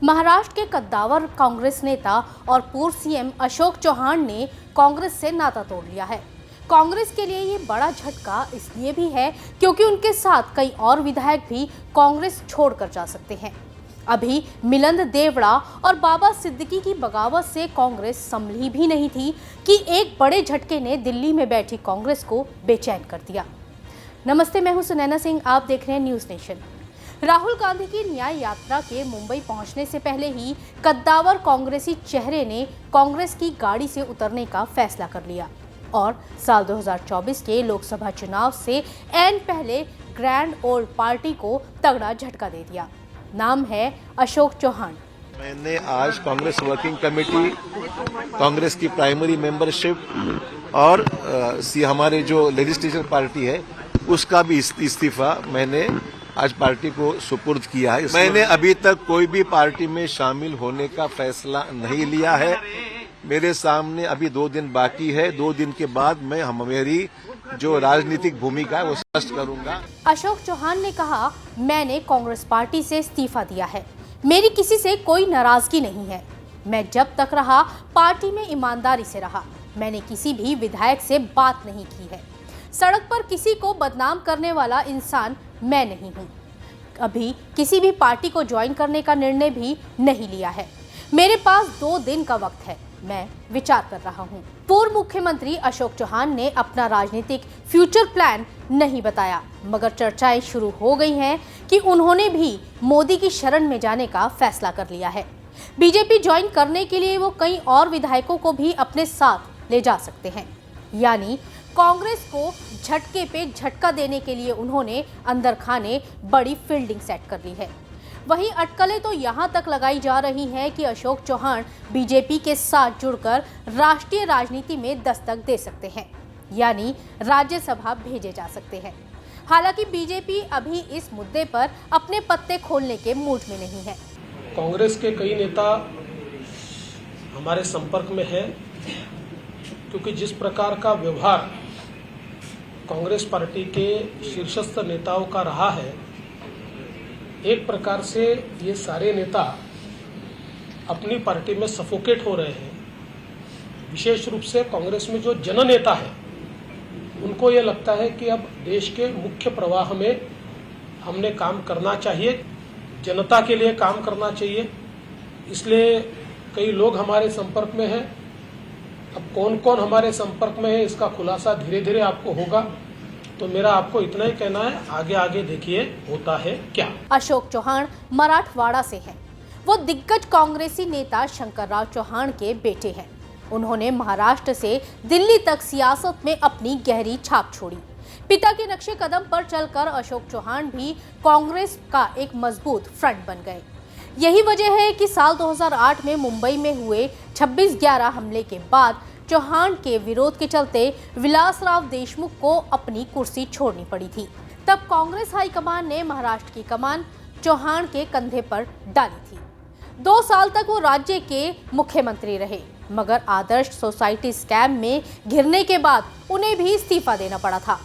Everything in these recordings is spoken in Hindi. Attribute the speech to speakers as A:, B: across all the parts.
A: महाराष्ट्र के कद्दावर कांग्रेस नेता और पूर्व सीएम अशोक चौहान ने कांग्रेस से नाता तोड़ लिया है। कांग्रेस के लिए ये बड़ा झटका इसलिए भी है क्योंकि उनके साथ कई और विधायक भी कांग्रेस छोड़कर जा सकते हैं। अभी मिलिंद देवड़ा और बाबा सिद्दीकी की बगावत से कांग्रेस संभली भी नहीं थी कि एक बड़े झटके ने दिल्ली में बैठी कांग्रेस को बेचैन कर दिया। नमस्ते, मैं हूं सुनैना सिंह, आप देख रहे हैं न्यूज़ नेशन। राहुल गांधी की न्याय यात्रा के मुंबई पहुंचने से पहले ही कद्दावर कांग्रेसी चेहरे ने कांग्रेस की गाड़ी से उतरने का फैसला कर लिया और साल 2024 के लोकसभा चुनाव से ऐन पहले ग्रैंड ओल्ड पार्टी को तगड़ा झटका दे दिया। नाम है अशोक चौहान।
B: मैंने आज कांग्रेस वर्किंग कमेटी, कांग्रेस की प्राइमरी मेंबरशिप और हमारे जो लेजिस्लेटिव पार्टी है उसका भी इस्तीफा मैंने आज पार्टी को सुपुर्द किया है। मैंने अभी तक कोई भी पार्टी में शामिल होने का फैसला नहीं लिया है। मेरे सामने अभी 2 दिन बाकी है। 2 दिन के बाद मैं मेरी जो राजनीतिक भूमिका है वो स्पष्ट करूंगा।
A: अशोक चौहान ने कहा, मैंने कांग्रेस पार्टी से इस्तीफा दिया है। मेरी किसी से कोई नाराजगी नहीं है। मैं जब तक रहा पार्टी में ईमानदारी से रहा। मैंने किसी भी विधायक से बात नहीं की है। सड़क पर किसी को बदनाम करने वाला इंसान मैं नहीं हूं। अभी किसी भी पार्टी को ज्वाइन करने का निर्णय भी नहीं लिया है। मेरे पास 2 दिन का वक्त है। मैं विचार कर रहा हूं। पूर्व मुख्यमंत्री अशोक चौहान ने अपना राजनीतिक फ्यूचर प्लान नहीं बताया, मगर चर्चाएं शुरू हो गई हैं कि उन्होंने भी मोदी की शरण में जाने का फैसला कर लिया है। बीजेपी ज्वाइन करने के लिए वो कई और विधायकों को भी अपने साथ ले जा सकते हैं। यानी कांग्रेस को झटके पे झटका देने के लिए उन्होंने अंदर खाने बड़ी फील्डिंग सेट कर ली है। वहीं अटकलें तो यहां तक लगाई जा रही हैं कि अशोक चौहान बीजेपी के साथ जुड़कर राष्ट्रीय राजनीति में दस्तक दे सकते हैं, यानी राज्यसभा भेजे जा सकते हैं। हालांकि बीजेपी अभी इस मुद्दे पर अपने पत्ते खोलने के मूड में नहीं है।
C: कांग्रेस के कई नेता हमारे संपर्क में हैं, क्योंकि जिस प्रकार का व्यवहार कांग्रेस पार्टी के शीर्षस्थ नेताओं का रहा है, एक प्रकार से ये सारे नेता अपनी पार्टी में सफोकेट हो रहे हैं। विशेष रूप से कांग्रेस में जो जननेता है उनको ये लगता है कि अब देश के मुख्य प्रवाह में हमने काम करना चाहिए, जनता के लिए काम करना चाहिए। इसलिए कई लोग हमारे संपर्क में हैं। अब कौन कौन हमारे संपर्क में है इसका खुलासा धीरे धीरे आपको होगा। तो मेरा आपको इतना ही कहना है, आगे आगे देखिए होता है क्या।
A: अशोक चौहान मराठवाड़ा से हैं। वो दिग्गज कांग्रेसी नेता शंकरराव चौहान के बेटे हैं। उन्होंने महाराष्ट्र से दिल्ली तक सियासत में अपनी गहरी छाप छोड़ी। पिता के नक्शे कदम पर चलकर अशोक चौहान भी कांग्रेस का एक मजबूत फ्रंट बन गए। यही वजह है कि साल 2008 में मुंबई में हुए 26/11 हमले के बाद चौहान के विरोध के चलते विलासराव देशमुख को अपनी कुर्सी छोड़नी पड़ी थी। तब कांग्रेस हाईकमान ने महाराष्ट्र की कमान चौहान के कंधे पर डाली थी। 2 साल तक वो राज्य के मुख्यमंत्री रहे, मगर आदर्श सोसाइटी स्कैम में घिरने के बाद उन्हें भी इस्तीफा देना पड़ा था,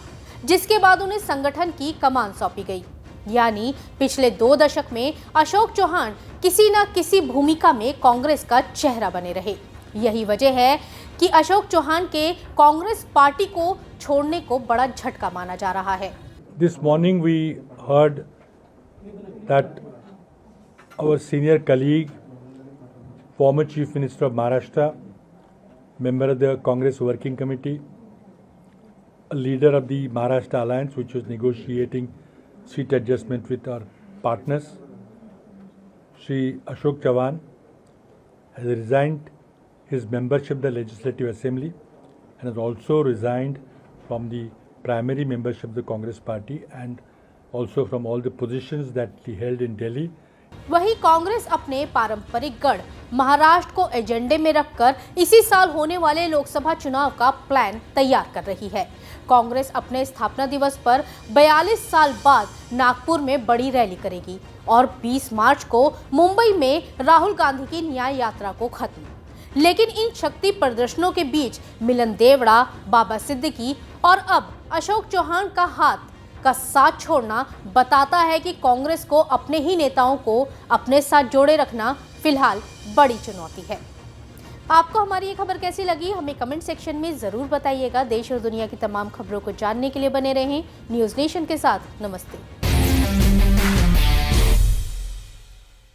A: जिसके बाद उन्हें संगठन की कमान सौंपी गई। यानी पिछले 2 दशक में अशोक चौहान किसी न किसी भूमिका में कांग्रेस का चेहरा बने रहे। यही वजह है कि अशोक चौहान के कांग्रेस पार्टी को छोड़ने को बड़ा झटका माना जा रहा है।
D: This morning we heard that our senior colleague, former Chief Minister of Maharashtra, member of the Congress Working Committee, a leader of the Maharashtra Alliance, which was negotiating seat adjustment with our partners, Shri Ashok Chauhan, has resigned his membership of the Legislative Assembly and has also resigned from the primary membership of the Congress Party and also from all the positions that he held in Delhi.
A: वहीं कांग्रेस अपने पारंपरिक गढ़ महाराष्ट्र को एजेंडे में रखकर इसी साल होने वाले लोकसभा चुनाव का प्लान तैयार कर रही है। कांग्रेस अपने स्थापना दिवस पर 42 साल बाद नागपुर में बड़ी रैली करेगी और 20 मार्च को मुंबई में राहुल गांधी की न्याय यात्रा को खत्म। लेकिन इन शक्ति प्रदर्शनों के बीच मिलिंद देवड़ा, बाबा सिद्दीकी और अब अशोक चौहान का हाथ का साथ छोड़ना बताता है कि कांग्रेस को अपने ही नेताओं को अपने साथ जोड़े रखना फिलहाल बड़ी चुनौती है। आपको हमारी ये खबर कैसी लगी हमें कमेंट सेक्शन में जरूर बताइएगा। देश और दुनिया की तमाम खबरों को जानने के लिए बने रहें न्यूज़ नेशन के साथ। नमस्ते।